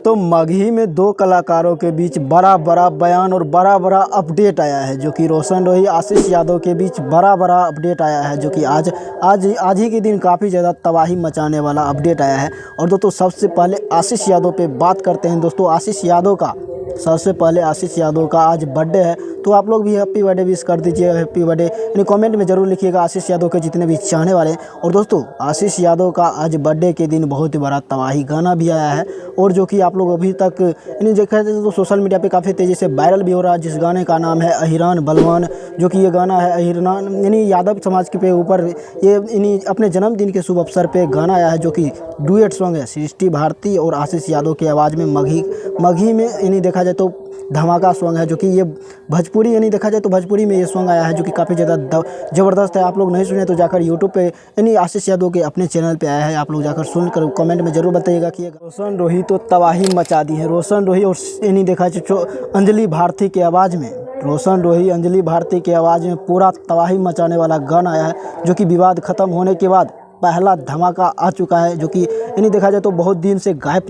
तो मगही में दो कलाकारों के बीच बड़ा बड़ा बयान और बड़ा बड़ा अपडेट आया है, जो कि रोशन रोही आशीष यादव के बीच बड़ा बड़ा अपडेट आया है, जो कि आज ही के दिन काफ़ी ज़्यादा तबाही मचाने वाला अपडेट आया है। और दोस्तों सबसे पहले आशीष यादव पे बात करते हैं। दोस्तों आशीष यादव का सबसे पहले आशीष यादव का आज बर्थडे है, तो आप लोग भी हैप्पी बर्थडे विश कर दीजिए। हैप्पी बर्थडे यानी कमेंट में ज़रूर लिखिएगा आशीष यादव के जितने भी चाहने वाले हैं। और दोस्तों आशीष यादव का आज बर्थडे के दिन बहुत ही बड़ा तबाही गाना भी आया है, और जो कि आप लोग अभी तक यानी देखा जाए तो सोशल मीडिया पे काफ़ी तेज़ी से वायरल भी हो रहा है, जिस गाने का नाम है अहिरान बलवान। जो कि ये गाना है अहिरान यानी यादव समाज के ऊपर ये यानी अपने जन्मदिन के शुभ अवसर पे गाना आया है, जो कि डुएट सॉन्ग है सृष्टि भारती और आशीष यादव की आवाज़ में मगही में यानी देखा जाए तो धमाका सॉन्ग है, जो कि ये भोजपुरी यानी देखा जाए तो भोजपुरी में ये सॉन्ग आया है, जो कि काफ़ी ज़्यादा ज़बरदस्त है। आप लोग नहीं सुने तो जाकर यूट्यूब पे यानी आशीष यादव के अपने चैनल पे आया है, आप लोग जाकर सुनकर कमेंट में ज़रूर बताइएगा कि रोशन रोही तो तबाही मचा दी है। रोशन रोही और यानी देखा जाए तो अंजलि भारती की आवाज़ में रोशन रोही अंजलि भारती की आवाज़ में पूरा तबाही मचाने वाला गाना आया है, जो कि विवाद ख़त्म होने के बाद पहला धमाका आ चुका है। जो कि यानी देखा जाए तो बहुत दिन से गैप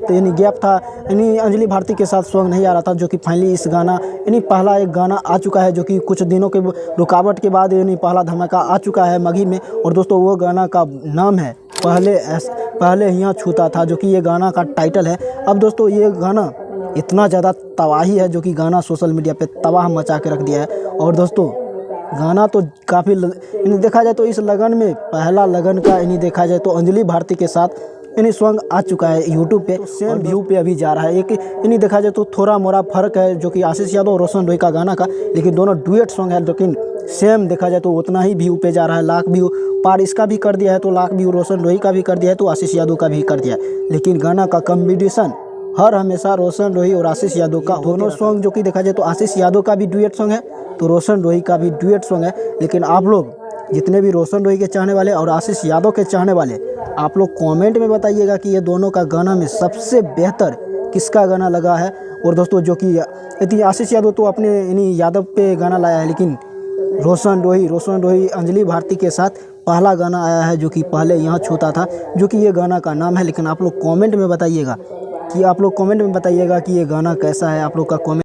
था, यानी अंजलि भारती के साथ सॉन्ग नहीं आ रहा था, जो कि फाइनली इस गाना यानी पहला एक गाना आ चुका है, जो कि कुछ दिनों के रुकावट के बाद यानी पहला धमाका आ चुका है मगही में। और दोस्तों वो गाना का नाम है पहले यहाँ छूता था, जो कि ये गाना का टाइटल है। अब दोस्तों ये गाना इतना ज़्यादा तबाही है, जो कि गाना सोशल मीडिया पे तबाह मचा के रख दिया है। और दोस्तों गाना तो काफ़ी देखा जाए तो इस लगन में पहला लगन का यानी देखा जाए तो अंजलि भारती के साथ यानी सॉन्ग आ चुका है यूट्यूब पे, सेम व्यू पे अभी जा रहा है। एक यानी देखा जाए तो थोड़ा मोड़ा फ़र्क है, जो कि आशीष यादव और रोशन रोही का गाना का, लेकिन दोनों डुएट सॉन्ग है, लेकिन सेम देखा जाए तो उतना ही व्यू पे जा रहा है। लाख व्यू पार इसका भी कर दिया है, तो लाख व्यू रोशन रोही का भी कर दिया है, तो आशीष यादव का भी कर दिया है। लेकिन गाना का कॉम्बिनेशन हर हमेशा रोशन रोही और आशीष यादव का दोनों सॉन्ग, जो कि देखा जाए तो आशीष यादव का भी डुएट सॉन्ग है, तो रोशन रोही का भी डुएट सॉन्ग है। लेकिन आप लोग जितने भी रोशन रोही के चाहने वाले और आशीष यादव के चाहने वाले, आप लोग कमेंट में बताइएगा कि ये दोनों का गाना में सबसे बेहतर किसका गाना लगा है। और दोस्तों जो कि यदि आशीष यादव तो अपने यानी यादव पे गाना लाया है, लेकिन रोशन रोही अंजलि भारती के साथ पहला गाना आया है, जो कि पहले यहाँ छूता था, जो कि ये गाना का नाम है। लेकिन आप लोग कमेंट में बताइएगा कि ये गाना कैसा है। आप लोग का कमेंट